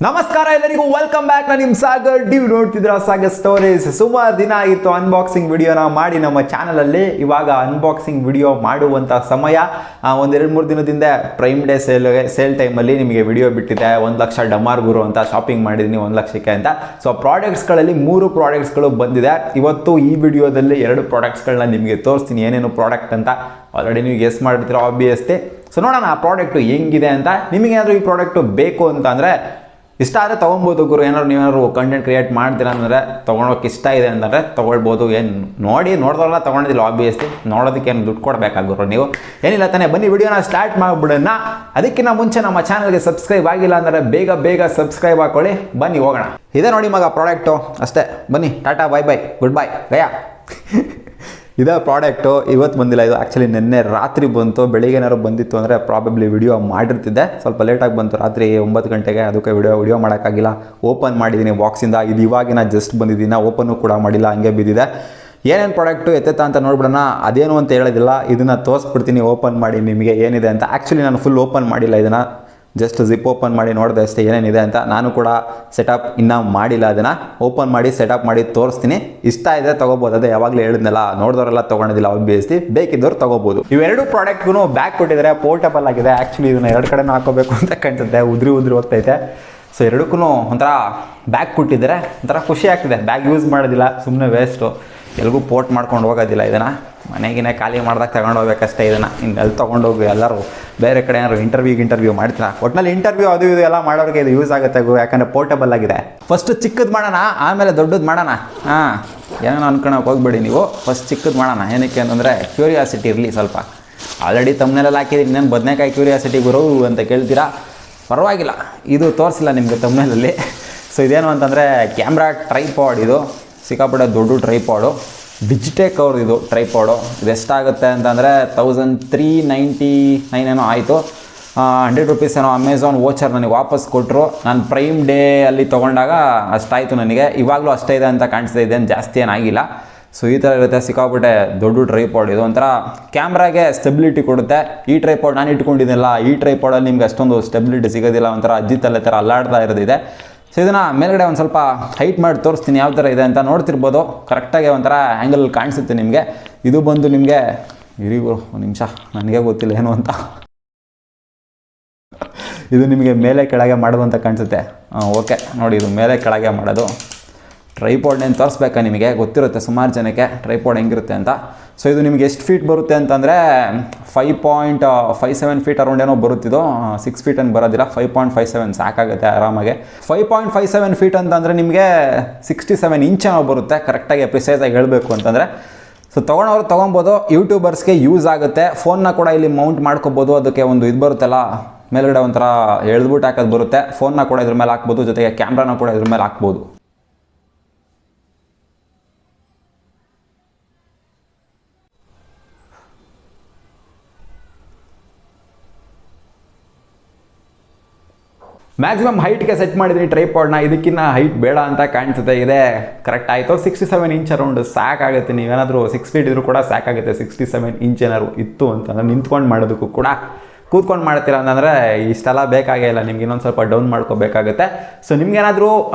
ನಮಸ್ಕಾರ ಎಲ್ಲರಿಗೂ welcome back. ನಾನು ನಿಮ್ಮ ಸಾಗರ್. ನೀವು ನೋಡ್ತಿದ್ರ ಸಾಗರ್ ಸ್ಟೋರೀಸ್. ಸುಮಾರು ದಿನ ಆಗಿತ್ತು ಅನ್ಬಾಕ್ಸಿಂಗ್ ವಿಡಿಯೋನ ಮಾಡಿ ನಮ್ಮ ಚಾನಲಲ್ಲಿ. ಇವಾಗ ಅನ್ಬಾಕ್ಸಿಂಗ್ ವಿಡಿಯೋ ಮಾಡುವಂಥ ಸಮಯ. ಒಂದು 2-3 ದಿನದಿಂದ ಪ್ರೈಮ್ ಡೇ ಸೇಲ್ ಟೈಮಲ್ಲಿ ನಿಮಗೆ ವಿಡಿಯೋ ಬಿಟ್ಟಿದೆ. 1 ಲಕ್ಷ ಡಮಾರ್ ಗುರು ಅಂತ ಶಾಪಿಂಗ್ ಮಾಡಿದ್ದೀನಿ 1 ಲಕ್ಷಕ್ಕೆ ಅಂತ. ಸೊ ಪ್ರಾಡಕ್ಟ್ಸ್ಗಳಲ್ಲಿ 3 ಪ್ರಾಡಕ್ಟ್ಸ್ಗಳು ಬಂದಿದೆ. ಇವತ್ತು ಈ ವಿಡಿಯೋದಲ್ಲಿ 2 ಪ್ರಾಡಕ್ಟ್ಸ್ಗಳನ್ನ ನಿಮಗೆ ತೋರಿಸ್ತೀನಿ ಏನೇನು ಪ್ರಾಡಕ್ಟ್ ಅಂತ. ಆಲ್ರೆಡಿ ನೀವು ಗೆಸ್ ಮಾಡಿರ್ತೀರ ಆಬ್ವಿಯಸ್ಲಿ. ಸೊ ನೋಡೋಣ ಆ ಪ್ರಾಡಕ್ಟು ಹೆಂಗಿದೆ ಅಂತ. ನಿಮಗೇನಾದರೂ ಈ ಪ್ರಾಡಕ್ಟು ಬೇಕು ಅಂತ ಅಂದರೆ ಇಷ್ಟ ಆದರೆ ತೊಗೊಬೋದು ಗುರು. ನೀವೇನಾದ್ರು ಕಂಟೆಂಟ್ ಕ್ರಿಯೇಟ್ ಮಾಡ್ತೀರಾ ಅಂದರೆ ತೊಗೊಳೋಕೆ ಇಷ್ಟ ಇದೆ ಅಂತಂದರೆ ತೊಗೊಳ್ಬೋದು. ನೋಡಿದ್ರಲ್ಲ ತೊಗೊಂಡಿದ್ದಿಲ್ಲ ಆಬ್ವಿಯಸ್ಲಿ. ನೋಡೋದಕ್ಕೆ ಏನು ದುಡ್ಡು ಕೊಡಬೇಕಾಗುರು ನೀವು. ಏನಿಲ್ಲ ತಾನೇ, ಬನ್ನಿ ವಿಡಿಯೋನ ಸ್ಟಾರ್ಟ್ ಮಾಡಿಬಿಡೋಣ. ಅದಕ್ಕಿಂತ ಮುಂಚೆ ನಮ್ಮ ಚಾನಲ್ಗೆ ಸಬ್ಸ್ಕ್ರೈಬ್ ಆಗಿಲ್ಲ ಅಂದರೆ ಬೇಗ ಸಬ್ಸ್ಕ್ರೈಬ್ ಹಾಕೊಳ್ಳಿ. ಬನ್ನಿ ಹೋಗೋಣ. ಇದೆ ನೋಡಿ ಮಗ ಪ್ರಾಡಕ್ಟು, ಅಷ್ಟೇ. ಬನ್ನಿ, Tata, bye good bye Gaya. ಇದೇ ಪ್ರಾಡಕ್ಟು ಇವತ್ತು ಬಂದಿಲ್ಲ. ಇದು ಆ್ಯಕ್ಚುಲಿ ನಿನ್ನೆ ರಾತ್ರಿ ಬಂತು. ಬೆಳಿಗ್ಗೆ ಏನಾದ್ರು ಬಂದಿತ್ತು ಅಂದರೆ ಪ್ರಾಬಬ್ಲಿ ವಿಡಿಯೋ ಮಾಡಿರ್ತಿದ್ದೆ. ಸ್ವಲ್ಪ ಲೇಟಾಗಿ ಬಂತು, ರಾತ್ರಿ 9 ಗಂಟೆಗೆ. ಅದಕ್ಕೆ ವಿಡಿಯೋ ಮಾಡೋಕ್ಕಾಗಿಲ್ಲ. ಓಪನ್ ಮಾಡಿದ್ದೀನಿ ಬಾಕ್ಸಿಂದ. ಇದು ಇವಾಗಿನ ಜಸ್ಟ್ ಬಂದಿದ್ದೀನಿ, ಓಪನ್ನು ಕೂಡ ಮಾಡಿಲ್ಲ, ಹಂಗೆ ಬಿದ್ದಿದೆ. ಏನೇನು ಪ್ರಾಡಕ್ಟು ಎತ್ತೆತ್ತ ಅಂತ ನೋಡ್ಬಿಡೋಣ. ಅದೇನು ಅಂತ ಹೇಳೋದಿಲ್ಲ, ಇದನ್ನು ತೋರಿಸ್ಬಿಡ್ತೀನಿ ಓಪನ್ ಮಾಡಿ ನಿಮಗೆ ಏನಿದೆ ಅಂತ. ಆ್ಯಕ್ಚುಲಿ ನಾನು ಫುಲ್ ಓಪನ್ ಮಾಡಿಲ್ಲ ಇದನ್ನು, ಜಸ್ಟ್ ಜಿಪ್ ಓಪನ್ ಮಾಡಿ ನೋಡಿದೆ ಅಷ್ಟೇ ಏನೇನಿದೆ ಅಂತ. ನಾನು ಕೂಡ ಸೆಟಪ್ ಇನ್ನೂ ಮಾಡಿಲ್ಲ. ಅದನ್ನು ಓಪನ್ ಮಾಡಿ ಸೆಟಪ್ ಮಾಡಿ ತೋರಿಸ್ತೀನಿ. ಇಷ್ಟ ಇದೆ ತೊಗೋಬೋದು. ಅದೇ ಯಾವಾಗಲೂ ಹೇಳಿದ್ನಲ್ಲ, ನೋಡಿದವರೆಲ್ಲ ತೊಗೊಳೋದಿಲ್ಲ ಆಬ್ವಿಯಸ್ಲಿ. ಬೇಕಿದ್ದವ್ರು ತೊಗೋಬೋದು. ಇವೆರಡು ಪ್ರಾಡಕ್ಟ್ಗೂ ಬ್ಯಾಗ್ ಕೊಟ್ಟಿದ್ದಾರೆ, ಪೋರ್ಟಬಲ್ ಆಗಿದೆ. ಆ್ಯಕ್ಚುಲಿ ಇದನ್ನು 2 ಕಡೆನೂ ಹಾಕೋಬೇಕು ಅಂತ ಕಾಣ್ಸುತ್ತೆ. ಉದ್ರಿ ಹೋಗ್ತೈತೆ. ಸೊ ಎರಡಕ್ಕೂ ಒಂಥರ ಬ್ಯಾಗ್ ಕೊಟ್ಟಿದ್ದಾರೆ. ಒಂಥರ ಖುಷಿ ಆಗ್ತಿದೆ. ಬ್ಯಾಗ್ ಯೂಸ್ ಮಾಡೋದಿಲ್ಲ, ಸುಮ್ಮನೆ ವೇಸ್ಟು. ಎಲ್ಗೂ ಪೋರ್ಟ್ ಮಾಡ್ಕೊಂಡು ಹೋಗೋದಿಲ್ಲ ಇದನ್ನು. ಮನೆಗಿನೇ ಖಾಲಿ ಮಾಡ್ದಾಗ ತಗೊಂಡು ಹೋಗ್ಬೇಕಷ್ಟೇ ಇದನ್ನು. ಇನ್ನೆಲ್ಲಿ ತೊಗೊಂಡೋಗಿ ಎಲ್ಲರೂ ಬೇರೆ ಕಡೆ ಏನಾದ್ರು ಇಂಟರ್ವ್ಯೂ ಮಾಡ್ತೀರಾ. ಒಟ್ಟಿನಲ್ಲಿ ಇಂಟರ್ವ್ಯೂ ಅದು ಇದು ಎಲ್ಲ ಮಾಡೋರಿಗೆ ಇದು ಯೂಸ್ ಆಗುತ್ತೆ. ಯಾಕಂದರೆ ಪೋರ್ಟಬಲ್ ಆಗಿದೆ. ಫಸ್ಟ್ ಚಿಕ್ಕದು ಮಾಡೋಣ, ಆಮೇಲೆ ದೊಡ್ಡದು ಮಾಡೋಣ. ಏನೋ ಅನ್ಕೊಳಕ್ಕೆ ಹೋಗ್ಬೇಡಿ ನೀವು. ಫಸ್ಟ್ ಚಿಕ್ಕದು ಮಾಡೋಣ. ಏನಕ್ಕೆ ಅಂತಂದರೆ ಕ್ಯೂರಿಯಾಸಿಟಿ ಇರಲಿ ಸ್ವಲ್ಪ. ಆಲ್ರೆಡಿ ತಮ್ಮನೆಲ್ಲ ಹಾಕಿದ್ದೀನಿ, ಇನ್ನೇನು ಬದನೇಕಾಯಿ ಕ್ಯೂರಿಯಾಸಿಟಿ ಗುರು ಅಂತ ಕೇಳ್ತೀರಾ. ಪರವಾಗಿಲ್ಲ, ಇದು ತೋರಿಸಿಲ್ಲ ನಿಮಗೆ ತಮ್ಮನೇಲಲ್ಲಿ. ಸೊ ಇದೇನು ಅಂತಂದರೆ ಕ್ಯಾಮ್ರಾ ಟ್ರೈಪಾಡ್. ಇದು ಸಿಕ್ಕಾಪಟ್ಟೆ ದೊಡ್ಡ ಟ್ರೈಪಾಡು. ಡಿಜಿಟೆಕ್ ಅವ್ರದ್ದು ಇದು ಟ್ರೈಪಾಡು. ಇದು ಎಷ್ಟಾಗುತ್ತೆ ಅಂತಂದರೆ 1399 ಏನೋ ಆಯಿತು. 100 ರೂಪೀಸ್ ಏನೋ ಅಮೆಝಾನ್ ವೋಚರ್ ನನಗೆ ವಾಪಸ್ ಕೊಟ್ಟರು. ನಾನು ಪ್ರೈಮ್ ಡೇ ಅಲ್ಲಿ ತೊಗೊಂಡಾಗ ಅಷ್ಟಾಯಿತು ನನಗೆ. ಇವಾಗಲೂ ಅಷ್ಟೇ ಇದೆ ಅಂತ ಕಾಣಿಸ್ತಾ ಇದೆ, ಜಾಸ್ತಿ ಏನಾಗಿಲ್ಲ. ಸೊ ಈ ಥರ ಇರುತ್ತೆ. ಸಿಕ್ಕಾಪಟ್ಟೆ ದೊಡ್ಡ ಟ್ರೈಪಾಡ್ ಇದು. ಒಂಥರ ಕ್ಯಾಮ್ರಾಗೆ ಸ್ಟೆಬಿಲಿಟಿ ಕೊಡುತ್ತೆ. ಈ ಟ್ರೈಪಾಡ್ ನಾನು ಇಟ್ಕೊಂಡಿದ್ದೀನಲ್ಲ, ಈ ಟ್ರೈಪಾಡಲ್ಲಿ ನಿಮ್ಗೆ ಅಷ್ಟೊಂದು ಸ್ಟೆಬಿಲಿಟಿ ಸಿಗೋದಿಲ್ಲ. ಒಂಥರ ಅಜ್ಜಿ ತಲೆ ಥರ ಅಲ್ಲಾಡ್ತಾ ಇರೋದಿದೆ. ಸೊ ಇದನ್ನು ಮೇಲ್ಗಡೆ ಒಂದು ಸ್ವಲ್ಪ ಹೈಟ್ ಮಾಡಿ ತೋರಿಸ್ತೀನಿ ಯಾವ ಥರ ಇದೆ ಅಂತ. ನೋಡ್ತಿರ್ಬೋದು ಕರೆಕ್ಟಾಗಿ ಒಂಥರ ಆ್ಯಂಗಲ್ ಕಾಣಿಸುತ್ತೆ ನಿಮಗೆ. ಇದು ಬಂದು ನಿಮಗೆ ಇರಿಗೂ 1 ನಿಮಿಷ, ನನಗೆ ಗೊತ್ತಿಲ್ಲ ಏನು ಅಂತ. ಇದು ನಿಮಗೆ ಮೇಲೆ ಕೆಳಗೆ ಮಾಡೋದು ಅಂತ ಕಾಣಿಸುತ್ತೆ. ಓಕೆ ನೋಡಿ, ಇದು ಮೇಲೆ ಕೆಳಗೆ ಮಾಡೋದು. ಟ್ರೈಪಾಡ್ನೇನು ತೋರಿಸ್ಬೇಕಾ ನಿಮಗೆ? ಗೊತ್ತಿರುತ್ತೆ ಸುಮಾರು ಜನಕ್ಕೆ ಟ್ರೈಪಾಡ್ ಹೆಂಗಿರುತ್ತೆ ಅಂತ. ಸೊ ಇದು ನಿಮಗೆ ಎಷ್ಟು ಫೀಟ್ ಬರುತ್ತೆ ಅಂತಂದರೆ 5.57 ಫೀಟ್ ಅರೌಂಡ್ ಏನೋ ಬರುತ್ತಿದ್ದು. 6 ಫೀಟ್ ಏನು ಬರೋದಿಲ್ಲ, 5.57 ಸಾಕಾಗುತ್ತೆ ಆರಾಮಾಗೆ. 5.57 ಫೀಟ್ ಅಂತಂದರೆ ನಿಮಗೆ 67 ಇಂಚ್ ಏನೋ ಬರುತ್ತೆ ಕರೆಕ್ಟಾಗಿ, ಪ್ರಿಸೈಸಾಗಿ ಹೇಳಬೇಕು ಅಂತಂದರೆ. ಸೊ ತೊಗೊಳೋರು ತೊಗೊಬೋದು. ಯೂಟ್ಯೂಬರ್ಸ್ಗೆ ಯೂಸ್ ಆಗುತ್ತೆ. ಫೋನ್ನ ಕೂಡ ಇಲ್ಲಿ ಮೌಂಟ್ ಮಾಡ್ಕೋಬೋದು. ಅದಕ್ಕೆ ಒಂದು ಇದು ಬರುತ್ತಲ್ಲ ಮೇಲ್ಗಡೆ, ಒಂಥರ ಎಳೆದ್ಬಿಟ್ಟು ಹಾಕೋದು ಬರುತ್ತೆ. ಫೋನ್ನ ಕೂಡ ಇದ್ರ ಮೇಲೆ ಹಾಕ್ಬೋದು, ಜೊತೆಗೆ ಕ್ಯಾಮ್ರಾನ ಕೂಡ ಇದ್ರ ಮೇಲೆ ಹಾಕ್ಬೋದು. ಮ್ಯಾಕ್ಸಿಮಮ್ ಹೈಟ್ಗೆ ಸೆಟ್ ಮಾಡಿದ್ದೀನಿ ಟ್ರೈಪಾಡ್ನ. ಇದಕ್ಕಿಂತ ಹೈಟ್ ಬೇಡ ಅಂತ ಕಾಣಿಸುತ್ತೆ. ಇದೆ ಕರೆಕ್ಟ್ ಆಯಿತು. 67 ಇಂಚ್ ಅರೌಂಡ್ ಸಾಕಾಗುತ್ತೆ. ನೀವೇನಾದರೂ 6 ಫೀಟ್ ಇದ್ರೂ ಕೂಡ ಸಾಕಾಗುತ್ತೆ. 67 ಇಂಚ್ ಏನಾದ್ರು ಇತ್ತು ಅಂತಂದರೆ ನಿಂತ್ಕೊಂಡು ಮಾಡೋದಕ್ಕೂ ಕೂಡ. ಕೂತ್ಕೊಂಡು ಮಾಡ್ತೀರಾ ಅಂತಂದರೆ ಇಷ್ಟೆಲ್ಲ ಬೇಕಾಗೇ ಇಲ್ಲ. ನಿಮ್ಗೆ ಇನ್ನೊಂದು ಸ್ವಲ್ಪ ಡೌನ್ ಮಾಡ್ಕೋಬೇಕಾಗುತ್ತೆ. ಸೊ ನಿಮ್ಗೇನಾದರೂ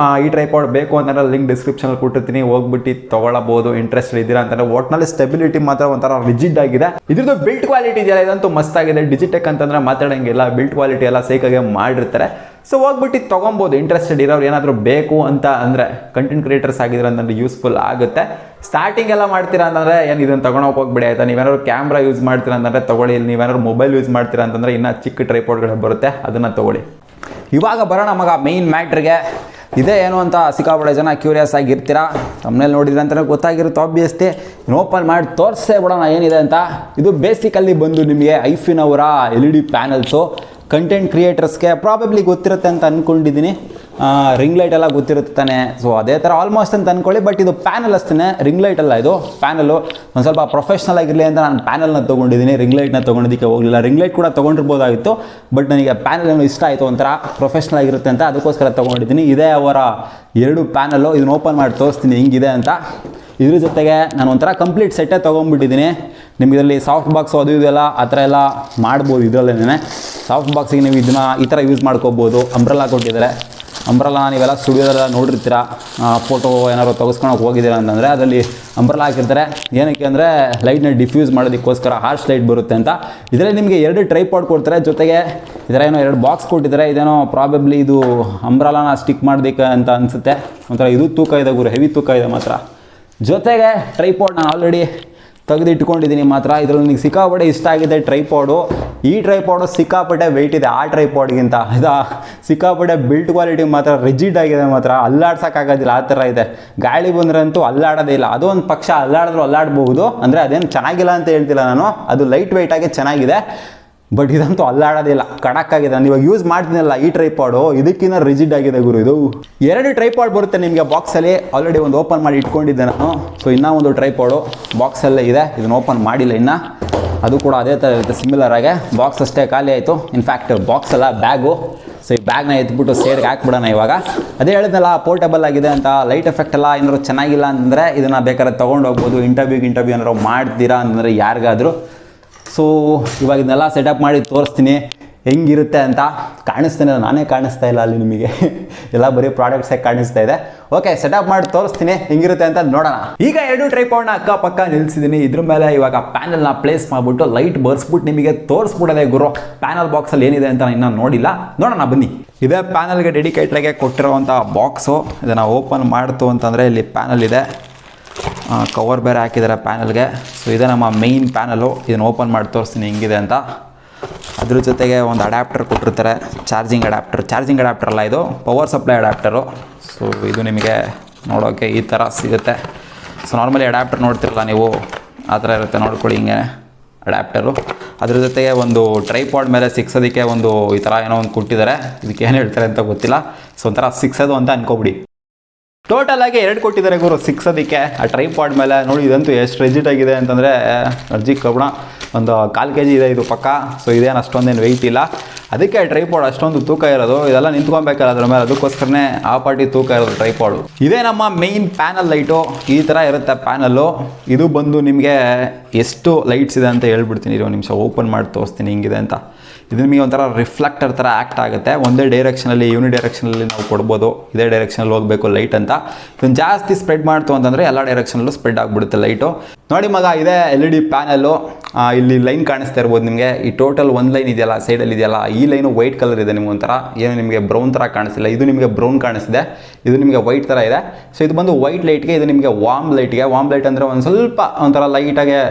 ಈ ಟ್ರೈಪಾಡ್ ಬೇಕು ಅಂತಂದರೆ ಲಿಂಕ್ ಡಿಸ್ಕ್ರಿಪ್ಷನಲ್ಲಿ ಕೊಟ್ಟಿರ್ತೀನಿ, ಹೋಗ್ಬಿಟ್ಟು ತೊಗೊಳ್ಬೋದು. ಇಂಟ್ರೆಸ್ಟ್ ಇದ್ದೀರಾ ಅಂತಂದರೆ. ಒಟ್ಟಿನಲ್ಲಿ ಸ್ಟೆಬಿಲಿಟಿ ಮಾತ್ರ ಒಂಥರ ರಿಜಿಡ್ ಆಗಿದೆ. ಇದ್ರದ್ದು ಬಿಲ್ಟ್ ಕ್ವಾಲಿಟಿ ಇದೆಯಲ್ಲ, ಇದಂತೂ ಮಸ್ತಾಗಿದೆ. ಡಿಜಿಟೆಕ್ ಅಂತಂದರೆ ಮಾತಾಡೋಂಗಿಲ್ಲ. ಬಿಲ್ಟ್ ಕ್ವಾಲಿಟಿ ಎಲ್ಲ ಸೇಕಾಗೆ ಮಾಡಿರ್ತಾರೆ. ಸೊ ಹೋಗ್ಬಿಟ್ಟು ತೊಗೊಬೋದು. ಇಂಟ್ರೆಸ್ಟೆಡ್ ಇರೋರು ಏನಾದರೂ ಬೇಕು ಅಂತ ಅಂದರೆ, ಕಂಟೆಂಟ್ ಕ್ರಿಯೇಟರ್ಸ್ ಆಗಿದ್ರೆ ಅಂತಂದರೆ ಯೂಸ್ಫುಲ್ ಆಗುತ್ತೆ. ಸ್ಟಾರ್ಟಿಂಗ್ ಎಲ್ಲ ಮಾಡ್ತೀರಾ ಅಂತಂದರೆ ಏನು ಇದನ್ನು ತೊಗೊಳಕ್ಕೆ ಹೋಗ್ಬಿಡಿ ಆಯಿತಾ. ನೀವೇನಾದ್ರು ಕ್ಯಾಮ್ರಾ ಯೂಸ್ ಮಾಡ್ತೀರಾ ಅಂತಂದರೆ ತೊಗೊಳ್ಳಿ. ನೀವೇನಾದ್ರು ಮೊಬೈಲ್ ಯೂಸ್ ಮಾಡ್ತೀರಾ ಅಂತಂದರೆ ಇನ್ನೂ ಚಿಕ್ಕ ಟ್ರೈಪಾಡ್ಗಳು ಬರುತ್ತೆ, ಅದನ್ನು ತೊಗೊಳ್ಳಿ. ಇವಾಗ ಬರೋಣ ಮಗ ಮೇಯ್ನ್ ಮ್ಯಾಟ್ರಿಗೆ. ಇದೇ ಏನು ಅಂತ ಸಿಕ್ಕಾಪಟ್ಟೆ ಜನ ಕ್ಯೂರಿಯಸ್ ಆಗಿರ್ತೀರಾ. ತಮ್ಮನೇಲಿ ನೋಡಿದ್ರೆ ಅಂತಲೇ ಗೊತ್ತಾಗಿರುತ್ತೆ ಆಬ್ವಿಯಸ್ಲಿ. ಓಪನ್ ಮಾಡಿ ತೋರಿಸೇ ಬಿಡೋಣ ಏನಿದೆ ಅಂತ. ಇದು ಬೇಸಿಕಲ್ಲಿ ಬಂದು ನಿಮಗೆ ಐಫಿನ್ ಅವರ LED ಪ್ಯಾನಲ್ಸು. ಕಂಟೆಂಟ್ ಕ್ರಿಯೇಟರ್ಸ್ಗೆ ಪ್ರಾಬಬ್ಲಿ ಗೊತ್ತಿರುತ್ತೆ ಅಂತ ಅಂದ್ಕೊಂಡಿದ್ದೀನಿ. ರಿಂಗ್ ಲೈಟ್ ಎಲ್ಲ ಗೊತ್ತಿರುತ್ತೆ ತಾನೆ. ಸೊ ಅದೇ ಥರ ಆಲ್ಮೋಸ್ಟ್ ಅಂತ ಅಂದ್ಕೊಳ್ಳಿ. ಬಟ್ ಇದು ಪ್ಯಾನಲ್ ಅಷ್ಟೇ, ರಿಂಗ್ ಲೈಟ್ ಅಲ್ಲ. ಇದು ಪ್ಯಾನಲು ಒಂದು ಸ್ವಲ್ಪ ಪ್ರೊಫೆಷ್ನಲ್ ಆಗಿರಲಿ ಅಂತ ನಾನು ಪ್ಯಾನಲ್ನ ತೊಗೊಂಡಿದ್ದೀನಿ. ರಿಂಗ್ ಲೈಟ್ನ ತೊಗೊಂಡಿದ್ದಕ್ಕೆ ಹೋಗಲಿಲ್ಲ. ರಿಂಗ್ ಲೈಟ್ ಕೂಡ ತೊಗೊಂಡಿರ್ಬೋದಾಗಿತ್ತು, ಬಟ್ ನನಗೆ ಪ್ಯಾನಲ್ ಏನೋ ಇಷ್ಟ ಆಯಿತು. ಒಂಥರ ಪ್ರೊಫೆಷ್ನಲ್ ಆಗಿರುತ್ತೆ ಅಂತ ಅದಕ್ಕೋಸ್ಕರ ತೊಗೊಂಡಿದ್ದೀನಿ. ಇದೇ ಅವರ 2 ಪ್ಯಾನಲ್ಲು. ಇದನ್ನು ಓಪನ್ ಮಾಡಿ ತೋರಿಸ್ತೀನಿ ಹಿಂಗಿದೆ ಅಂತ. ಇದ್ರ ಜೊತೆಗೆ ನಾನು ಒಂಥರ ಕಂಪ್ಲೀಟ್ ಸೆಟ್ಟೇ ತೊಗೊಂಡ್ಬಿಟ್ಟಿದ್ದೀನಿ. ನಿಮ್ಗೆ ಇದರಲ್ಲಿ ಸಾಫ್ಟ್ ಬಾಕ್ಸು ಅದು ಇದೆಲ್ಲ ಆ ಥರ ಎಲ್ಲ ಮಾಡ್ಬೋದು. ಇದರಲ್ಲೇ ಸಾಫ್ಟ್ ಬಾಕ್ಸಿಗೆ ನೀವು ಇದನ್ನು ಈ ಥರ ಯೂಸ್ ಮಾಡ್ಕೋಬೋದು. ಅಂಬ್ರೆಲಾ ಕೊಟ್ಟಿದ್ದಾರೆ. ಅಂಬ್ರಲ್ಲ ನೀವೆಲ್ಲ ಸ್ಟುಡಿಯೋದೆಲ್ಲ ನೋಡಿರ್ತೀರ, ಫೋಟೋ ಏನಾದ್ರು ತೆಗೆಸ್ಕೊಳಕ್ಕೆ ಹೋಗಿದ್ದೀರಾ ಅಂತಂದರೆ ಅದರಲ್ಲಿ ಅಂಬ್ರಲ್ಲ ಹಾಕಿರ್ತಾರೆ. ಏನಕ್ಕೆ ಅಂದರೆ ಲೈಟ್ನ ಡಿಫ್ಯೂಸ್ ಮಾಡೋದಕ್ಕೋಸ್ಕರ ಹಾರ್ಶ್ ಲೈಟ್ ಬರುತ್ತೆ ಅಂತ. ಇದರಲ್ಲಿ ನಿಮಗೆ 2 ಟ್ರೈಪಾಡ್ ಕೊಡ್ತಾರೆ, ಜೊತೆಗೆ ಇದರ ಏನೋ 2 ಬಾಕ್ಸ್ ಕೊಟ್ಟಿದ್ದಾರೆ. ಇದೇನೋ ಪ್ರಾಬಬ್ಲಿ ಇದು ಅಂಬ್ರಲ್ಲನ ಸ್ಟಿಕ್ ಮಾಡೋದಕ್ಕೆ ಅಂತ ಅನಿಸುತ್ತೆ. ಒಂಥರ ಇದು ತೂಕ ಇದೆ ಗುರು, ಹೆವಿ ತೂಕ ಇದೆ ಮಾತ್ರ. ಜೊತೆಗೆ ಟ್ರೈಪಾಡ್ ನಾನು ಆಲ್ರೆಡಿ ತೆಗೆದಿಟ್ಕೊಂಡಿದ್ದೀನಿ ಮಾತ್ರ. ಇದರಲ್ಲಿ ನನಗೆ ಸಿಕ್ಕಾಪಟ್ಟೆ ಇಷ್ಟ ಆಗಿದೆ ಟ್ರೈಪಾಡು. ಈ ಟ್ರೈಪಾಡು ಸಿಕ್ಕಾಪಟ್ಟೆ ವೆಯ್ಟ್ ಇದೆ ಆ ಟ್ರೈಪಾಡ್ಗಿಂತ. ಇದು ಸಿಕ್ಕಾಪಟ್ಟೆ ಬಿಲ್ಟ್ ಕ್ವಾಲಿಟಿ ಮಾತ್ರ ರಿಜಿಡ್ ಆಗಿದೆ ಮಾತ್ರ, ಅಲ್ಲಾಡ್ಸೋಕ್ಕಾಗೋದಿಲ್ಲ ಆ ಥರ ಇದೆ. ಗಾಳಿ ಬಂದರೆ ಅಂತೂ ಅಲ್ಲಾಡೋದೇ ಇಲ್ಲ. ಅದು ಒಂದು ಪಕ್ಷ ಅಲ್ಲಾಡಿದ್ರು ಅಲ್ಲಾಡ್ಬೋದು, ಅಂದರೆ ಅದೇನು ಚೆನ್ನಾಗಿಲ್ಲ ಅಂತ ಹೇಳ್ತಿಲ್ಲ ನಾನು, ಅದು ಲೈಟ್ ವೆಯ್ಟಾಗಿ ಚೆನ್ನಾಗಿದೆ. ಬಟ್ ಇದಂತೂ ಅಲ್ಲಾಡೋದಿಲ್ಲ, ಕಡಕ್ಕಾಗಿದೆ. ನಾನು ಇವಾಗ ಯೂಸ್ ಮಾಡ್ತೀನಲ್ಲ ಈ ಟ್ರೈಪಾಡು, ಇದಕ್ಕಿಂತ ರಿಜಿಡ್ ಆಗಿದೆ ಗುರು ಇದು. 2 ಟ್ರೈಪಾಡ್ ಬರುತ್ತೆ ನಿಮಗೆ ಬಾಕ್ಸಲ್ಲಿ. ಆಲ್ರೆಡಿ ಒಂದು ಓಪನ್ ಮಾಡಿ ಇಟ್ಕೊಂಡಿದ್ದೆ ನಾನು. ಸೊ ಇನ್ನೂ ಒಂದು ಟ್ರೈಪಾಡು ಬಾಕ್ಸಲ್ಲೇ ಇದೆ, ಇದನ್ನು ಓಪನ್ ಮಾಡಿಲ್ಲ ಇನ್ನು. ಅದು ಕೂಡ ಅದೇ ಥರ ಇರುತ್ತೆ ಸಿಮಿಲರ್ ಆಗಿ. ಬಾಕ್ಸ್ ಅಷ್ಟೇ ಖಾಲಿ ಆಯಿತು. ಇನ್ಫ್ಯಾಕ್ಟ್ ಬಾಕ್ಸ್ ಅಲ್ಲ, ಬ್ಯಾಗು. ಸೊ ಈ ಬ್ಯಾಗ್ನ ಎತ್ಬಿಟ್ಟು ಸೇಡ್ಗೆ ಹಾಕ್ಬಿಡೋಣ ಇವಾಗ. ಅದೇ ಹೇಳಿದ್ನಲ್ಲ ಪೋರ್ಟೇಬಲ್ ಆಗಿದೆ ಅಂತ. ಲೈಟ್ ಎಫೆಕ್ಟ್ ಎಲ್ಲ ಏನಾದ್ರು ಚೆನ್ನಾಗಿಲ್ಲ ಅಂತಂದರೆ ಇದನ್ನು ಬೇಕಾದ್ರೆ ತೊಗೊಂಡು ಹೋಗ್ಬೋದು. ಇಂಟರ್ವ್ಯೂ ಏನಾದ್ರು ಮಾಡ್ತೀರಾ ಅಂತಂದರೆ ಯಾರಿಗಾದರೂ. ಸೊ ಇವಾಗ ಇದನ್ನೆಲ್ಲ ಸೆಟಪ್ ಮಾಡಿ ತೋರಿಸ್ತೀನಿ ಹೆಂಗಿರುತ್ತೆ ಅಂತ. ಕಾಣಿಸ್ತಾನೆ, ನಾನೇ ಕಾಣಿಸ್ತಾ ಇಲ್ಲ ಅಲ್ಲಿ ನಿಮಗೆ, ಎಲ್ಲ ಬರೀ ಪ್ರಾಡಕ್ಟ್ಸೇ ಕಾಣಿಸ್ತಾ ಇದೆ. ಓಕೆ, ಸೆಟಪ್ ಮಾಡಿ ತೋರಿಸ್ತೀನಿ ಹೆಂಗಿರುತ್ತೆ ಅಂತ ನೋಡೋಣ. ಈಗ 2 ಟ್ರೈಪಾಡ್ನ ಅಕ್ಕಪಕ್ಕ ನಿಲ್ಲಿಸಿದ್ದೀನಿ. ಇದ್ರ ಮೇಲೆ ಇವಾಗ ಪ್ಯಾನಲ್ನ ಪ್ಲೇಸ್ ಮಾಡಿಬಿಟ್ಟು ಲೈಟ್ ಬರ್ಸ್ಬಿಟ್ಟು ನಿಮಗೆ ತೋರಿಸ್ಬಿಡೋದೆ ಗುರು. ಪ್ಯಾನಲ್ ಬಾಕ್ಸಲ್ಲಿ ಏನಿದೆ ಅಂತ ಇನ್ನೂ ನೋಡಿಲ್ಲ, ನೋಡೋಣ ಬನ್ನಿ. ಇದೇ ಪ್ಯಾನಲ್ಗೆ ಡೆಡಿಕೇಟ್ರಾಗೆ ಕೊಟ್ಟಿರೋವಂಥ ಬಾಕ್ಸು. ಇದನ್ನು ಓಪನ್ ಮಾಡ್ತು ಅಂತಂದರೆ ಇಲ್ಲಿ ಪ್ಯಾನಲ್ ಇದೆ, ಕವರ್ ಬೇರೆ ಹಾಕಿದ್ದಾರೆ ಪ್ಯಾನಲ್ಗೆ. ಸೊ ಇದೇ ನಮ್ಮ ಮೇಯ್ನ್ ಪ್ಯಾನಲು. ಇದನ್ನು ಓಪನ್ ಮಾಡಿ ತೋರಿಸ್ತೀನಿ ಹೆಂಗಿದೆ ಅಂತ. ಅದ್ರ ಜೊತೆಗೆ ಒಂದು ಅಡ್ಯಾಪ್ಟರ್ ಕೊಟ್ಟಿರ್ತಾರೆ, ಚಾರ್ಜಿಂಗ್ ಅಡ್ಯಾಪ್ಟರ್ ಅಲ್ಲ, ಇದು ಪವರ್ ಸಪ್ಲೈ ಅಡ್ಯಾಪ್ಟರು. ಸೊ ಇದು ನಿಮಗೆ ನೋಡೋಕ್ಕೆ ಈ ಥರ ಸಿಗುತ್ತೆ. ಸೊ ನಾರ್ಮಲಿ ಅಡ್ಯಾಪ್ಟರ್ ನೋಡ್ತಿರಲ್ಲ ನೀವು, ಆ ಥರ ಇರುತ್ತೆ, ನೋಡ್ಕೊಳ್ಳಿ ಹಿಂಗೆ ಅಡ್ಯಾಪ್ಟರು. ಅದ್ರ ಜೊತೆಗೆ ಒಂದು ಟ್ರೈಪಾಡ್ ಮೇಲೆ ಸಿಕ್ಸೋದಕ್ಕೆ ಒಂದು ಈ ಥರ ಏನೋ ಒಂದು ಕೊಟ್ಟಿದ್ದಾರೆ. ಇದಕ್ಕೆ ಏನು ಹೇಳ್ತಾರೆ ಅಂತ ಗೊತ್ತಿಲ್ಲ. ಸೊ ಒಂಥರ ಸಿಕ್ಸೋದು ಅಂತ ಅನ್ಕೊಬಿಡಿ. ಟೋಟಲ್ ಆಗಿ 2 ಕೊಟ್ಟಿದ್ದಾರೆ ಗುರು ಸಿಕ್ಸೋದಕ್ಕೆ ಆ ಟ್ರೈಪಾಡ್ ಮೇಲೆ. ನೋಡಿ ಇದಂತೂ ಎಷ್ಟು ರಿಜಿಡ್ ಆಗಿದೆ ಅಂತಂದರೆ ಅರ್ಜಿ ಕಬ್ಬಣ, ಒಂದು 1/4 kg ಇದೆ ಇದು ಪಕ್ಕ. ಸೊ ಇದೇನು ಅಷ್ಟೊಂದೇನು ವೆಯ್ಟ್ ಇಲ್ಲ, ಅದಕ್ಕೆ ಟ್ರೈಪಾಡ್ ಅಷ್ಟೊಂದು ತೂಕ ಇರೋದು. ಇದೆಲ್ಲ ನಿಂತ್ಕೊಬೇಕಲ್ಲ ಅದ್ರ ಮೇಲೆ, ಅದಕ್ಕೋಸ್ಕರನೇ ಆ ಪಾರ್ಟಿ ತೂಕ ಇರೋದು ಟ್ರೈಪಾಡು. ಇದೇ ನಮ್ಮ ಮೇಯ್ನ್ ಪ್ಯಾನಲ್ ಲೈಟು. ಈ ಥರ ಇರುತ್ತೆ ಪ್ಯಾನಲ್ಲು. ಇದು ಬಂದು ನಿಮಗೆ ಎಷ್ಟು ಲೈಟ್ಸ್ ಇದೆ ಅಂತ ಹೇಳ್ಬಿಡ್ತೀನಿ. ಇದು ನಿಮಿಷ ಓಪನ್ ಮಾಡಿ ತೋರಿಸ್ತೀನಿ ಹಿಂಗಿದೆ ಅಂತ. ಇದು ನಿಮಗೆ ಒಂಥರ ರಿಫ್ಲೆಕ್ಟರ್ ಥರ ಆ್ಯಕ್ಟ್ ಆಗುತ್ತೆ. ಒಂದೇ ಡೈರೆಕ್ಷನಲ್ಲಿ, ಯೂನಿಡೈರೆಕ್ಷನಲ್ಲಿ ನಾವು ಕೊಡ್ಬೋದು. ಇದೇ ಡೈರೆಕ್ಷನಲ್ಲಿ ಹೋಗಬೇಕು ಲೈಟ್ ಅಂತ. ಇದನ್ನು ಜಾಸ್ತಿ ಸ್ಪ್ರೆಡ್ ಮಾಡ್ತು ಅಂತಂದರೆ ಎಲ್ಲ ಡೈರೆಕ್ಷನಲ್ಲೂ ಸ್ಪ್ರೆಡ್ ಆಗಿಬಿಡುತ್ತೆ ಲೈಟು. ನೋಡಿ ಮಗ, ಇದೇ LED ಪ್ಯಾನಲ್ಲು. ಇಲ್ಲಿ ಲೈನ್ ಕಾಣಿಸ್ತಾ ಇರ್ಬೋದು ನಿಮಗೆ. ಈ ಟೋಟಲ್ ಒಂದು ಲೈನ್ ಇದೆಯಲ್ಲ, ಸೈಡಲ್ಲಿ ಇದೆಯಲ್ಲ, ಈ ಲೈನು ವೈಟ್ ಕಲರ್ ಇದೆ ನಿಮ್ಗೆ ಒಂಥರ. ಏನು ನಿಮಗೆ ಬ್ರೌನ್ ಥರ ಕಾಣಿಸ್ತಿಲ್ಲ, ಇದು ನಿಮಗೆ ಬ್ರೌನ್ ಕಾಣಿಸ್ತಿದೆ, ಇದು ನಿಮಗೆ ವೈಟ್ ಥರ ಇದೆ. ಸೊ ಇದು ಬಂದು ವೈಟ್ ಲೈಟ್ಗೆ, ಇದು ನಿಮಗೆ ವಾರ್ಮ್ ಲೈಟ್ಗೆ. ವಾರ್ಮ್ ಲೈಟ್ ಅಂದರೆ ಒಂದು ಸ್ವಲ್ಪ ಒಂಥರ ಲೈಟಾಗೆ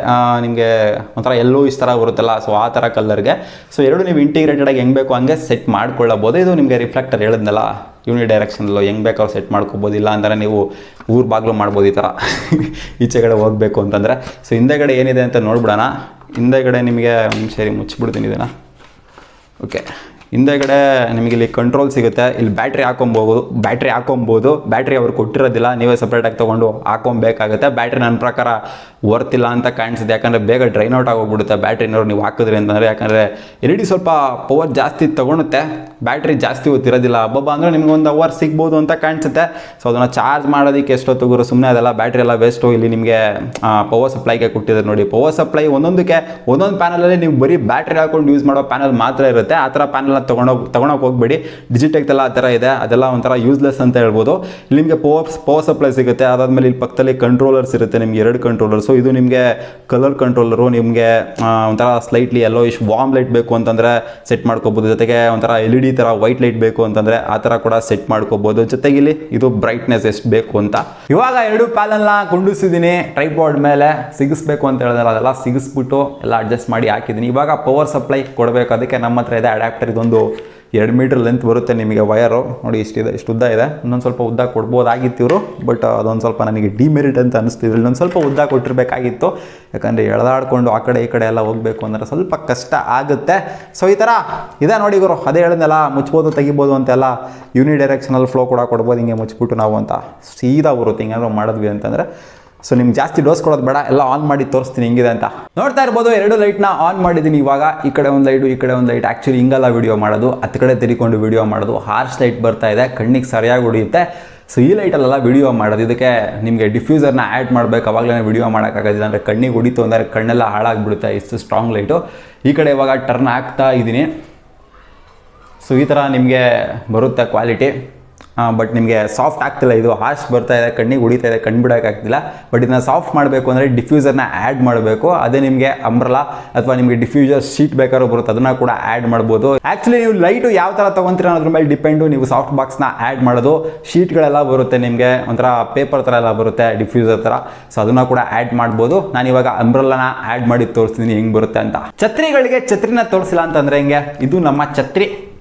ನಿಮಗೆ ಒಂಥರ ಎಲ್ಲೋ ಇಷ್ಟು ಥರ ಬರುತ್ತಲ್ಲ, ಸೊ ಆ ಥರ ಕಲರ್ಗೆ. ಸೊ ಎರಡು ನೀವು ಇಂಟಿಗ್ರೇಟೆಡ್ ಆಗಿ ಹೆಂಗೆ ಬೇಕು ಹಂಗೆ ಸೆಟ್ ಮಾಡ್ಕೊಳ್ಳಬಹುದು. ಇದು ನಿಮಗೆ ರಿಫ್ಲೆಕ್ಟರ್ ಹೇಳಿದ್ನಲ್ಲ, ಯೂನಿಡೈರೆಕ್ಷನಲ್ಲೂ ಹೆಂಗೆ ಬೇಕಾದ್ರೂ ಸೆಟ್ ಮಾಡ್ಕೋಬೋದು. ಇಲ್ಲ ಅಂದರೆ ನೀವು ಊರು ಬಾಗಿಲು ಮಾಡ್ಬೋದು ಈ ಥರ ಈಚೆಗಡೆ ಹೋಗಬೇಕು ಅಂತಂದರೆ. ಸೊ ಹಿಂದೆಗಡೆ ಏನಿದೆ ಅಂತ ನೋಡ್ಬಿಡೋಣ. ಹಿಂದೆಗಡೆ ನಿಮಗೆ ಸರಿ ಮುಚ್ಚಿಬಿಡ್ತೀನಿ ಇದನ್ನು. ಓಕೆ, ಹಿಂದೆಗಡೆ ನಿಮಗೆ ಇಲ್ಲಿ ಕಂಟ್ರೋಲ್ ಸಿಗುತ್ತೆ. ಇಲ್ಲಿ ಬ್ಯಾಟ್ರಿ ಹಾಕೊಬೋದು. ಬ್ಯಾಟ್ರಿ ಅವ್ರು ಕೊಟ್ಟಿರೋದಿಲ್ಲ, ನೀವೇ ಸಪ್ರೇಟಾಗಿ ತೊಗೊಂಡು ಹಾಕೊಬೇಕಾಗುತ್ತೆ. ಬ್ಯಾಟ್ರಿ ನನ್ನ ಪ್ರಕಾರ ವರ್ತಿಲ್ಲ ಅಂತ ಕಾಣಿಸಿದೆ, ಯಾಕಂದರೆ ಬೇಗ ಡ್ರೈನ್ ಔಟ್ ಆಗೋಗ್ಬಿಡುತ್ತೆ ಬ್ಯಾಟ್ರಿನವ್ರು ನೀವು ಹಾಕಿದ್ರಿ ಅಂತಂದರೆ. ಯಾಕಂದರೆ LED ಸ್ವಲ್ಪ ಪವರ್ ಜಾಸ್ತಿ ತೊಗೊಳುತ್ತೆ, ಬ್ಯಾಟ್ರಿ ಜಾಸ್ತಿ ಹೊತ್ತಿರೋದಿಲ್ಲ. ಹಬ್ಬ ಅಂದರೆ ನಿಮ್ಗೆ 1 ಅವರ್ ಸಿಗ್ಬೋದು ಅಂತ ಕಾಣಿಸುತ್ತೆ. ಸೊ ಅದನ್ನು ಚಾರ್ಜ್ ಮಾಡೋದಕ್ಕೆ ಎಷ್ಟೊತ್ತು ಗುರು, ಸುಮ್ಮನೆ ಅದೆಲ್ಲ ಬ್ಯಾಟ್ರಿ ಎಲ್ಲ ವೇಸ್ಟು. ಇಲ್ಲಿ ನಿಮಗೆ ಪವರ್ ಸಪ್ಲೈಗೆ ಕೊಟ್ಟಿದ್ದಾರೆ ನೋಡಿ. ಪವರ್ ಸಪ್ಲೈ ಒಂದೊಂದಕ್ಕೆ ಒಂದೊಂದು ಪ್ಯಾನಲಲ್ಲಿ ನೀವು ಬರೀ ಬ್ಯಾಟ್ರಿ ಹಾಕೊಂಡು ಯೂಸ್ ಮಾಡೋ ಪ್ಯಾನಲ್ ಮಾತ್ರ ಇರುತ್ತೆ. ಆ ಥರ ಪ್ಯಾನಲ್ನ ತೊಗೊಳಕ್ಕೆ ಹೋಗ್ಬೇಡಿ. ಡಿಜಿಟೆಕ್ದೆಲ್ಲ ಆ ಥರ ಇದೆ, ಅದೆಲ್ಲ ಒಂಥರ ಯೂಸ್ಲೆಸ್ ಅಂತ ಹೇಳ್ಬೋದು. ಇಲ್ಲಿ ನಿಮಗೆ ಪವರ್ ಸಪ್ಲೈ ಸಿಗುತ್ತೆ. ಅದಾದಮೇಲೆ ಇಲ್ಲಿ ಪಕ್ಕದಲ್ಲಿ ಕಂಟ್ರೋಲರ್ಸ್ ಇರುತ್ತೆ ನಿಮಗೆ, 2 ಕಂಟ್ರೋಲರ್ಸು. ಇದು ನಿಮಗೆ ಕಲರ್ ಕಂಟ್ರೋಲರು. ನಿಮಗೆ ಒಂಥರ ಸ್ಲೈಟ್ಲಿ ಎಲ್ಲೋ ಇಷ್ಟು ವಾರ್ಮ್ ಲೈಟ್ ಬೇಕು ಅಂತಂದರೆ ಸೆಟ್ ಮಾಡ್ಕೋಬೋದು. ಜೊತೆಗೆ ಒಂಥರ LED ಥರ ವೈಟ್ ಲೈಟ್ ಬೇಕು ಅಂತಂದರೆ ಆ ಥರ ಕೂಡ ಸೆಟ್ ಮಾಡ್ಕೋಬೋದು. ಜೊತೆಗೆ ಇಲ್ಲಿ ಇದು ಬ್ರೈಟ್ನೆಸ್ ಎಷ್ಟು ಬೇಕು ಅಂತ. ಇವಾಗ 2 ಪ್ಯಾನಲ್ನ ಕುಂಡಿಸಿದ್ದೀನಿ ಟ್ರೈಪಾಡ್ ಮೇಲೆ. ಸಿಗಿಸ್ಬೇಕು ಅಂತ ಹೇಳಿದ್ರೆ ಅದೆಲ್ಲ ಸಿಗಿಸ್ಬಿಟ್ಟು ಎಲ್ಲ ಅಡ್ಜಸ್ಟ್ ಮಾಡಿ ಹಾಕಿದ್ದೀನಿ. ಇವಾಗ ಪವರ್ ಸಪ್ಲೈ ಕೊಡಬೇಕು, ಅದಕ್ಕೆ ನಮ್ಮ ಹತ್ರ ಇದೆ ಅಡ್ಯಾಪ್ಟರ್. ಇದೊಂದು 2 ಮೀಟರ್ ಲೆಂತ್ ಬರುತ್ತೆ ನಿಮಗೆ ವಯರು. ನೋಡಿ ಇಷ್ಟಿದೆ, ಇಷ್ಟು ಉದ್ದ ಇದೆ. ಇನ್ನೊಂದು ಸ್ವಲ್ಪ ಉದ್ದ ಕೊಡ್ಬೋದಾಗಿತ್ತು ಇವರು, ಬಟ್ ಅದೊಂದು ಸ್ವಲ್ಪ ನನಗೆ ಡಿಮೆರಿಟ್ ಅಂತ ಅನಿಸ್ತಿದ್ರು. ಇನ್ನೊಂದು ಸ್ವಲ್ಪ ಉದ್ದ ಕೊಟ್ಟಿರಬೇಕಾಗಿತ್ತು, ಯಾಕಂದರೆ ಎಳೆದಾಡ್ಕೊಂಡು ಆ ಕಡೆ ಈ ಕಡೆ ಎಲ್ಲ ಹೋಗಬೇಕು ಅಂದರೆ ಸ್ವಲ್ಪ ಕಷ್ಟ ಆಗುತ್ತೆ. ಸೊ ಈ ಥರ ಇದೆ ನೋಡಿ ಗುರು. ಅದೇ ಹೇಳಿದ್ನಲ್ಲ, ಮುಚ್ಬೋದು ತೆಗಿಬೋದು ಅಂತೆಲ್ಲ. ಯೂನಿಡೈರೆಕ್ಷನಲ್ ಫ್ಲೋ ಕೂಡ ಕೊಡ್ಬೋದು ಹಿಂಗೆ ಮುಚ್ಬಿಟ್ಟು ನಾವು ಅಂತ. ಸೀದಾ ಬರುತ್ತೆ ಹಿಂಗೇನಾದ್ರು ಮಾಡಿದ್ವಿ ಅಂತಂದರೆ. ಸೊ ನಿಮ್ಗೆ ಜಾಸ್ತಿ ಡೋಸ್ ಕೊಡೋದು ಬೇಡ, ಎಲ್ಲ ಆನ್ ಮಾಡಿ ತೋರಿಸ್ತೀನಿ ಹೆಂಗಿದೆ ಅಂತ. ನೋಡ್ತಾ ಇರ್ಬೋದು, 2 ಲೈಟ್ನ ಆನ್ ಮಾಡಿದ್ದೀನಿ ಇವಾಗ. ಈ ಕಡೆ ಒಂದು ಲೈಟು, ಈ ಕಡೆ ಒಂದು ಲೈಟ್. ಆ್ಯಕ್ಚುಲಿ ಹಿಂಗೆಲ್ಲ ವಿಡಿಯೋ ಮಾಡೋದು, ಹತ್ತು ಕಡೆ ತಿರ್ಕೊಂಡು ವಿಡಿಯೋ ಮಾಡೋದು. ಹಾರ್ಶ್ ಲೈಟ್ ಬರ್ತಾ ಇದೆ, ಕಣ್ಣಿಗೆ ಸರಿಯಾಗಿ ಹೊಡಿಯುತ್ತೆ. ಸೊ ಈ ಲೈಟಲ್ಲೆಲ್ಲ ವಿಡಿಯೋ ಮಾಡೋದು. ಇದಕ್ಕೆ ನಿಮಗೆ ಡಿಫ್ಯೂಸರ್ನ ಆ್ಯಡ್ ಮಾಡಬೇಕು, ಅವಾಗಲೇ ವಿಡಿಯೋ ಮಾಡೋಕ್ಕಾಗೋದಿಲ್ಲ. ಅಂದರೆ ಕಣ್ಣಿಗೆ ಹೊಡಿತು ಅಂದರೆ ಕಣ್ಣೆಲ್ಲ ಹಾಳಾಗಿಬಿಡುತ್ತೆ, ಇಷ್ಟು ಸ್ಟ್ರಾಂಗ್ ಲೈಟು. ಈ ಕಡೆ ಇವಾಗ ಟರ್ನ್ ಆಗ್ತಾ ಇದ್ದೀನಿ. ಸೊ ಈ ಥರ ನಿಮಗೆ ಬರುತ್ತೆ ಕ್ವಾಲಿಟಿ. ಬಟ್ ನಿಮಗೆ ಸಾಫ್ಟ್ ಆಗ್ತಿಲ್ಲ, ಇದು ಹಾರ್ಶ್ ಬರ್ತಾ ಇದೆ, ಕಣ್ಣಿಗೆ ಹೊಡಿತಾ ಇದೆ, ಕಣ್ಣು ಬಿಡೋಕ್ಕಾಗ್ತಿಲ್ಲ. ಬಟ್ ಇದನ್ನ ಸಾಫ್ಟ್ ಮಾಡಬೇಕು ಅಂದರೆ ಡಿಫ್ಯೂಸರ್ನ ಆ್ಯಡ್ ಮಾಡಬೇಕು. ಅದೇ ನಿಮಗೆ ಅಂಬ್ರಲಾ ಅಥವಾ ನಿಮಗೆ ಡಿಫ್ಯೂಸರ್ ಶೀಟ್ ಬೇಕಾದ್ರೂ ಬರುತ್ತೆ, ಅದನ್ನ ಕೂಡ ಆ್ಯಡ್ ಮಾಡ್ಬೋದು. ಆ್ಯಕ್ಚುಲಿ ನೀವು ಲೈಟು ಯಾವ ಥರ ತೊಗೊತೀರ ಅನ್ನೋದ್ರ ಮೇಲೆ ಡಿಪೆಂಡು. ನೀವು ಸಾಫ್ಟ್ ಬಾಕ್ಸ್ನ ಆ್ಯಡ್ ಮಾಡೋದು, ಶೀಟ್ಗಳೆಲ್ಲ ಬರುತ್ತೆ ನಿಮಗೆ, ಒಂಥರ ಪೇಪರ್ ಥರ ಎಲ್ಲ ಬರುತ್ತೆ ಡಿಫ್ಯೂಸರ್ ಥರ, ಸೊ ಅದನ್ನ ಕೂಡ ಆ್ಯಡ್ ಮಾಡ್ಬೋದು. ನಾನು ಇವಾಗ ಅಂಬ್ರಲಾನ ಆ್ಯಡ್ ಮಾಡಿ ತೋರಿಸ್ತೀನಿ ಹೆಂಗೆ ಬರುತ್ತೆ ಅಂತ. ಛತ್ರಿಗಳಿಗೆ ಛತ್ರಿನ ತೋರಿಸಿಲ್ಲ ಅಂತಂದರೆ ಹೆಂಗೆ, ಇದು ನಮ್ಮ ಛತ್ರಿ,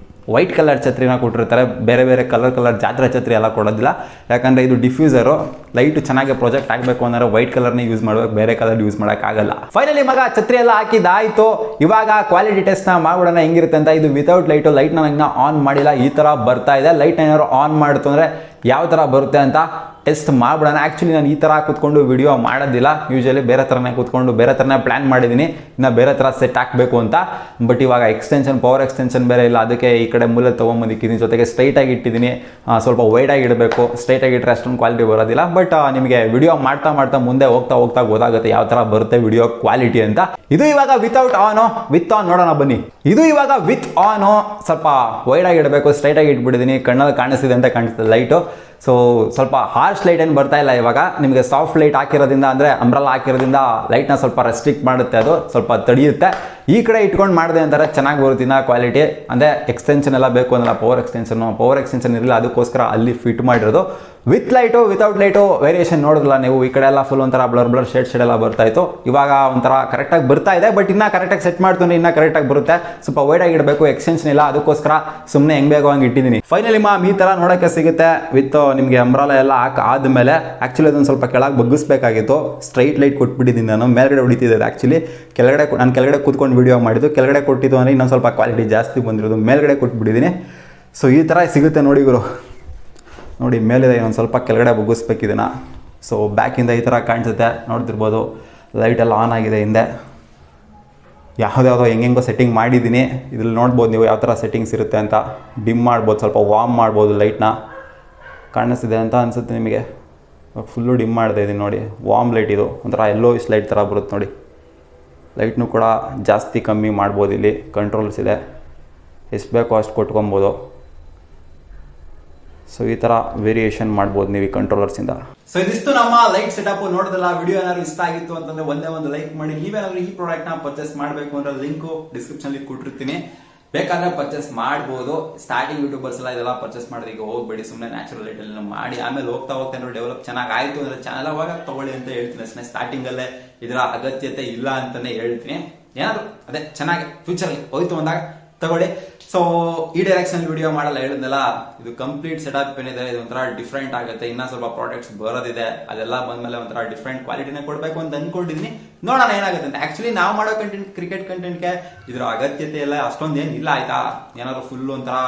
ವೈಟ್ ಕಲರ್ ಛತ್ರಿನ ಕೊಟ್ಟಿರ್ತಾರೆ, ಬೇರೆ ಬೇರೆ ಕಲರ್ ಜಾತ್ರೆ ಛತ್ರಿ ಎಲ್ಲ ಕೊಡೋದಿಲ್ಲ. ಯಾಕಂದರೆ ಇದು ಡಿಫ್ಯೂಸರು, ಲೈಟು ಚೆನ್ನಾಗಿ ಪ್ರೊಜೆಕ್ಟ್ ಆಗಬೇಕು ಅಂದರೆ ವೈಟ್ ಕಲರ್ನೇ ಯೂಸ್ ಮಾಡಬೇಕು, ಬೇರೆ ಕಲರ್ ಯೂಸ್ ಮಾಡೋಕ್ಕಾಗಲ್ಲ. ಫೈನಲಿ ಮಗ ಛತ್ರಿ ಎಲ್ಲ ಹಾಕಿದ್ದಾಯಿತು. ಇವಾಗ ಕ್ವಾಲಿಟಿ ಟೆಸ್ಟ್ನ ಮಾಡ್ಬಿಡೋಣ ಹೆಂಗಿರುತ್ತೆ ಅಂತ. ಇದು ವಿತೌಟ್ ಲೈಟ್ನ ನಾನು ಆನ್ ಮಾಡಿಲ್ಲ, ಈ ಥರ ಬರ್ತಾ ಇದೆ. ಲೈಟ್ನ ಏನಾದ್ರು ಆನ್ ಮಾಡಿತು ಅಂದರೆ ಯಾವ ಥರ ಬರುತ್ತೆ ಅಂತ ಟೆಸ್ಟ್ ಮಾಡ್ಬಿಡೋಣ. ಆ್ಯಕ್ಚುಲಿ ನಾನು ಈ ಥರ ಕೂತ್ಕೊಂಡು ವಿಡಿಯೋ ಮಾಡೋದಿಲ್ಲ, ಯೂಶಲಿ ಬೇರೆ ಥರನೇ ಕೂತ್ಕೊಂಡು ಬೇರೆ ಥರನೇ ಪ್ಲ್ಯಾನ್ ಮಾಡಿದ್ದೀನಿ, ಇನ್ನು ಬೇರೆ ಥರ ಸೆಟ್ ಹಾಕಬೇಕು ಅಂತ. ಬಟ್ ಇವಾಗ ಪವರ್ ಎಕ್ಸ್ಟೆನ್ಷನ್ ಬೇರೆ ಇಲ್ಲ, ಅದಕ್ಕೆ ಈ ಕಡೆ ಮೂಲೆ ತೊಗೊಂಬಂದಿಕ್ಕಿದ್ದೀನಿ. ಜೊತೆಗೆ ಸ್ಟ್ರೈಟಾಗಿ ಇಟ್ಟಿದ್ದೀನಿ, ಸ್ವಲ್ಪ ವೈಡಾಗಿ ಇಡಬೇಕು. ಸ್ಟ್ರೈಟಾಗಿ ಇಟ್ಟರೆ ಅಷ್ಟೊಂದು ಕ್ವಾಲಿಟಿ ಬರೋದಿಲ್ಲ. ಬಟ್ ನಿಮಗೆ ವಿಡಿಯೋ ಮಾಡ್ತಾ ಮುಂದೆ ಹೋಗ್ತಾ ಗೊತ್ತಾಗುತ್ತೆ ಯಾವ ಥರ ಬರುತ್ತೆ ವಿಡಿಯೋ ಕ್ವಾಲಿಟಿ ಅಂತ. ಇದು ಇವಾಗ ವಿತೌಟ್ ಆನು, ವಿತ್ ಆನ್ ನೋಡೋಣ ಬನ್ನಿ. ಇದು ಇವಾಗ ವಿತ್ ಆನು, ಸ್ವಲ್ಪ ವೈಡಾಗಿ ಇಡಬೇಕು, ಸ್ಟ್ರೈಟಾಗಿ ಇಟ್ಬಿಟ್ಟಿದ್ದೀನಿ. ಕಣ್ಣಲ್ಲಿ ಕಾಣಿಸ್ತಿದೆ ಅಂತ ಕಾಣಿಸ್ತದೆ ಲೈಟು. ಸೊ ಸ್ವಲ್ಪ ಹಾರ್ಶ್ ಲೈಟ್ ಏನು ಬರ್ತಾ ಇಲ್ಲ ಇವಾಗ. ನಿಮಗೆ ಸಾಫ್ಟ್ ಲೈಟ್ ಹಾಕಿರೋದ್ರಿಂದ ಅಂದರೆ ಅಂಬ್ರಲಾ ಹಾಕಿರೋದ್ರಿಂದ ಲೈಟ್ನ ಸ್ವಲ್ಪ ರೆಸ್ಟ್ರಿಕ್ಟ್ ಮಾಡುತ್ತೆ, ಅದು ಸ್ವಲ್ಪ ತಡೆಯುತ್ತೆ. ಈ ಕಡೆ ಇಟ್ಕೊಂಡು ಮಾಡಿದೆ ಅಂತಾರೆ ಚೆನ್ನಾಗಿ ಬರುತ್ತಿನ ಕ್ವಾಲಿಟಿ. ಅಂದರೆ ಎಕ್ಸ್ಟೆನ್ಷನ್ ಎಲ್ಲ ಬೇಕು ಅನ್ನಲ್ಲ, ಪವರ್ ಎಕ್ಸ್ಟೆನ್ಷನ್ ಇರಲಿಲ್ಲ, ಅದಕ್ಕೋಸ್ಕರ ಅಲ್ಲಿ ಫಿಟ್ ಮಾಡಿರೋದು. With light without light variation ನೋಡಿದ್ರಲ್ಲ ನೀವು, ಈ ಕಡೆ ಎಲ್ಲ ಫುಲ್ ಒಂಥರ ಬ್ಲರ್ ಶೇಡ್ ಎಲ್ಲ ಬರ್ತಾ ಇತ್ತು. ಇವಾಗ ಒಂಥರ ಕರೆಕ್ಟಾಗಿ ಬರ್ತಾ ಇದೆ. ಬಟ್ ಇನ್ನೂ ಕರೆಕ್ಟಾಗಿ ಸೆಟ್ ಮಾಡ್ತೀನಿ, ಇನ್ನೂ ಕರೆಕ್ಟಾಗಿ ಬರುತ್ತೆ. ಸ್ವಲ್ಪ ವೈಡಾಗಿ ಇಡಬೇಕು, ಎಕ್ಸ್ಟೆನ್ಷನ್ ಇಲ್ಲ, ಅದಕ್ಕೋಸ್ಕರ ಸುಮ್ಮನೆ ಹೆಂಗೆ ಬೇಕೋ ಹಂಗೆ ಇಟ್ಟಿದ್ದೀನಿ. ಫೈನಲಿ ಈ ಥರ ನೋಡೋಕ್ಕೆ ಸಿಗುತ್ತೆ ವಿತ್ ನಿಮಗೆ ಅಂಬ್ರಲಾ ಎಲ್ಲ ಆದಮೇಲೆ. ಆ್ಯಕ್ಚುಲಿ ಅದನ್ನು ಸ್ವಲ್ಪ ಕೆಳಗೆ ಬಗ್ಗಿಸ್ಬೇಕಾಗಿತ್ತು, ಸ್ಟ್ರೈಟ್ ಲೈಟ್ ಕೊಟ್ಬಿಟ್ಟಿದ್ದೀನಿ ನಾನು. ಮೇಲ್ಗಡೆ ಹೊಡಿತಿದ್ದೆ ಆ್ಯಕ್ಚುಲಿ, ನಾನು ಕೆಳಗಡೆ ಕೂತ್ಕೊಂಡು ವಿಡಿಯೋ ಮಾಡಿದ್ದು. ಕೆಳಗಡೆ ಕೊಟ್ಟಿದ್ದು ಅಂದರೆ ಇನ್ನೊಂದು ಸ್ವಲ್ಪ ಕ್ವಾಲಿಟಿ ಜಾಸ್ತಿ ಬಂದಿರೋದು, ಮೇಲ್ಗಡೆ ಕೊಟ್ಬಿಟ್ಟಿದ್ದೀನಿ. ಸೊ ಈ ಥರ ಸಿಗುತ್ತೆ ನೋಡಿ ಗುರು, ನೋಡಿ ಮೇಲಿದೆ, ಇನ್ನೊಂದು ಸ್ವಲ್ಪ ಕೆಳಗಡೆ ಬಗ್ಗಿಸ್ಬೇಕಿದೆನ. ಸೊ ಬ್ಯಾಕಿಂದ ಈ ಥರ ಕಾಣಿಸುತ್ತೆ, ನೋಡ್ತಿರ್ಬೋದು. ಲೈಟೆಲ್ಲ ಆನ್ ಆಗಿದೆ ಹಿಂದೆ, ಯಾವುದ್ಯಾವುದೋ ಹೆಂಗೆಂಗೋ ಸೆಟ್ಟಿಂಗ್ ಮಾಡಿದ್ದೀನಿ. ಇದ್ರಲ್ಲಿ ನೋಡ್ಬೋದು ನೀವು ಯಾವ ಥರ ಸೆಟ್ಟಿಂಗ್ಸ್ ಇರುತ್ತೆ ಅಂತ. ಡಿಮ್ ಮಾಡ್ಬೋದು, ಸ್ವಲ್ಪ ವಾರ್ಮ್ ಮಾಡ್ಬೋದು ಲೈಟ್ನ. ಕಾಣಿಸ್ತಿದೆ ಅಂತ ಅನಿಸುತ್ತೆ ನಿಮಗೆ. ಫುಲ್ಲು ಡಿಮ್ ಮಾಡ್ತಾ ಇದ್ದೀನಿ ನೋಡಿ. ವಾರ್ಮ್ ಲೈಟ್ ಇದು, ಒಂಥರ ಯೆಲ್ಲೋಯಿಶ್ ಲೈಟ್ ಥರ ಬರುತ್ತೆ ನೋಡಿ. ಲೈಟ್ನೂ ಕೂಡ ಜಾಸ್ತಿ ಕಮ್ಮಿ ಮಾಡ್ಬೋದು, ಇಲ್ಲಿ ಕಂಟ್ರೋಲ್ಸ್ ಇದೆ, ಎಷ್ಟು ಬೇಕೋ ಅಷ್ಟು ಕೊಟ್ಕೊಬೋದು. ಸೊ ಈ ಥರ ವೇರಿಯೇಷನ್ ಮಾಡ್ಬೋದು ನೀವು ಈ ಕಂಟ್ರೋಲರ್ಸಿಂದ. ಸೊ ಇದಿಷ್ಟು ನಮ್ಮ ಲೈಟ್ ಸೆಟಪ್. ನೋಡಿದ್ರಲ್ಲ, ವಿಡಿಯೋ ಏನಾದ್ರು ಇಷ್ಟ ಆಗಿತ್ತು ಅಂತಂದ್ರೆ ಒಂದೇ ಒಂದು ಲೈಕ್ ಮಾಡಿ. ನೀವೇನಾದ್ರು ಈ ಪ್ರಾಡಕ್ಟ್ನ ಪರ್ಚೇಸ್ ಮಾಡಬೇಕು ಅಂದ್ರೆ ಲಿಂಕು ಡಿಸ್ಕ್ರಿಪ್ಷನ್ಲಿ ಕೊಟ್ಟಿರ್ತೀನಿ, ಬೇಕಾದ್ರೆ ಪರ್ಚೇಸ್ ಮಾಡ್ಬೋದು. ಸ್ಟಾರ್ಟಿಂಗ್ ಯೂಟ್ಯೂಬರ್ಸ್ ಎಲ್ಲ ಇದೆಲ್ಲ ಪರ್ಚೇಸ್ ಮಾಡೋದು ಈಗ ಹೋಗ್ಬೇಡಿ, ಸುಮ್ಮನೆ ನ್ಯಾಚುರಲ್ ಲೈಟ್ ಎಲ್ಲ ಮಾಡಿ ಆಮೇಲೆ ಹೋಗ್ತಾ ಏನಾದ್ರು ಡೆವಲಪ್ ಚೆನ್ನಾಗಿ ಆಯಿತು ಅಂದ್ರೆ ಚಾನಲ್ ಅವಾಗ ತಗೊಳ್ಳಿ ಅಂತ ಹೇಳ್ತೀನಿ ಅಷ್ಟೇ. ಸ್ಟಾರ್ಟಿಂಗಲ್ಲೇ ಇದರ ಅಗತ್ಯತೆ ಇಲ್ಲ ಅಂತಾನೆ ಹೇಳ್ತೀನಿ. ಏನಾದ್ರು ಅದೇ ಚೆನ್ನಾಗಿ ಫ್ಯೂಚರಲ್ಲಿ ಹೋಯ್ತು ಅಂದಾಗ ತಗೊಳ್ಳಿ. ಸೊ ಈ ಡೈರೆಕ್ಷನ್ ವಿಡಿಯೋ ಮಾಡಲ್ಲ, ಹೇಳಿದ್ನಲ್ಲ, ಇದು ಕಂಪ್ಲೀಟ್ ಸೆಟಪ್ ಏನಿದೆ ಇದು ಒಂಥರ ಡಿಫ್ರೆಂಟ್ ಆಗುತ್ತೆ. ಇನ್ನ ಸ್ವಲ್ಪ ಪ್ರಾಡಕ್ಟ್ಸ್ ಬರೋದಿದೆ, ಅದೆಲ್ಲ ಬಂದ್ಮೇಲೆ ಒಂಥರ ಡಿಫ್ರೆಂಟ್ ಕ್ವಾಲಿಟಿನೇ ಕೊಡಬೇಕು ಅಂತ ಅನ್ಕೊಂಡಿದ್ದೀನಿ. ನೋಡೋಣ ಏನಾಗುತ್ತೆ ಅಂತ. ಆಕ್ಚುಲಿ ನಾವು ಮಾಡೋ ಕಂಟೆಂಟ್, ಕ್ರಿಕೆಟ್ ಕಂಟೆಂಟ್ಗೆ ಇದರ ಅಗತ್ಯತೆ ಎಲ್ಲ ಅಷ್ಟೊಂದು ಏನಿಲ್ಲ, ಆಯ್ತಾ. ಏನಾದ್ರು ಫುಲ್ ಒಂಥರ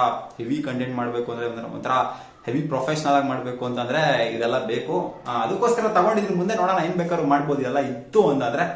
ಹೆವಿ ಕಂಟೆಂಟ್ ಮಾಡಬೇಕು ಅಂದ್ರೆ ಒಂಥರ ಹೆವಿ ಪ್ರೊಫೆಷನಲ್ ಆಗಿ ಮಾಡಬೇಕು ಅಂತಂದ್ರೆ ಇದೆಲ್ಲ ಬೇಕು. ಅದಕ್ಕೋಸ್ಕರ ತಗೊಂಡಿದ್ದೀನಿ. ಮುಂದೆ ನೋಡೋಣ, ಏನ್ ಬೇಕಾದ್ರೂ ಮಾಡ್ಬೋದು, ಎಲ್ಲ ಇತ್ತು ಅಂತಂದ್ರೆ.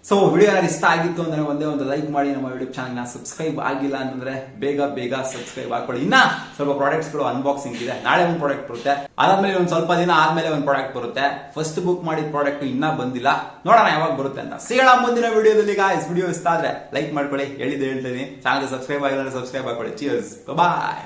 ಸೊ ವಿಡಿಯೋ ಯಾರು ಇಷ್ಟ ಆಗಿತ್ತು ಅಂದ್ರೆ ಒಂದೇ ಒಂದು ಲೈಕ್ ಮಾಡಿ. ನಮ್ಮ ಯೂಟ್ಯೂಬ್ ಚಾನಲ್ನ ಸಬ್ಸ್ಕ್ರೈಬ್ ಆಗಿಲ್ಲ ಅಂತಂದ್ರೆ ಬೇಗ ಸಬ್ಸ್ಕ್ರೈಬ್ ಹಾಕೊಳ್ಳಿ. ಇನ್ನ ಸ್ವಲ್ಪ ಪ್ರಾಡಕ್ಟ್ಸ್ಗಳು ಅನ್ಬಾಕ್ಸಿಂಗ್ ಇದೆ, ನಾಳೆ ಒಂದು ಪ್ರಾಡಕ್ಟ್ ಬರುತ್ತೆ, ಅದಾದ್ಮೇಲೆ ಒಂದು ಸ್ವಲ್ಪ ದಿನ ಆದ್ಮೇಲೆ ಒಂದು ಪ್ರಾಡಕ್ಟ್ ಬರುತ್ತೆ. ಫಸ್ಟ್ ಬುಕ್ ಮಾಡಿದ ಪ್ರಾಡಕ್ಟ್ ಇನ್ನ ಬಂದಿಲ್ಲ, ನೋಡೋಣ ಯಾವಾಗ ಬರುತ್ತೆ ಅಂತ. ಸಿಗೋಣ ಮುಂದಿನ ವಿಡಿಯೋದಲ್ಲಿ. ಗಾಯ್ಸ್ ವಿಡಿಯೋ ಇಷ್ಟ ಆದ್ರೆ ಲೈಕ್ ಮಾಡ್ಕೊಳ್ಳಿ, ಹೇಳ್ತೀನಿ. ಚಾನಲ್ ಸಬ್ಸ್ಕ್ರೈಬ್ ಆಗಿಲ್ಲ ಅಂದ್ರೆ ಸಬ್ಸ್ಕ್ರೈಬ್ ಹಾಕೊಳ್ಳಿ. ಚಿಯರ್ಸ್, ಬಾಯ್.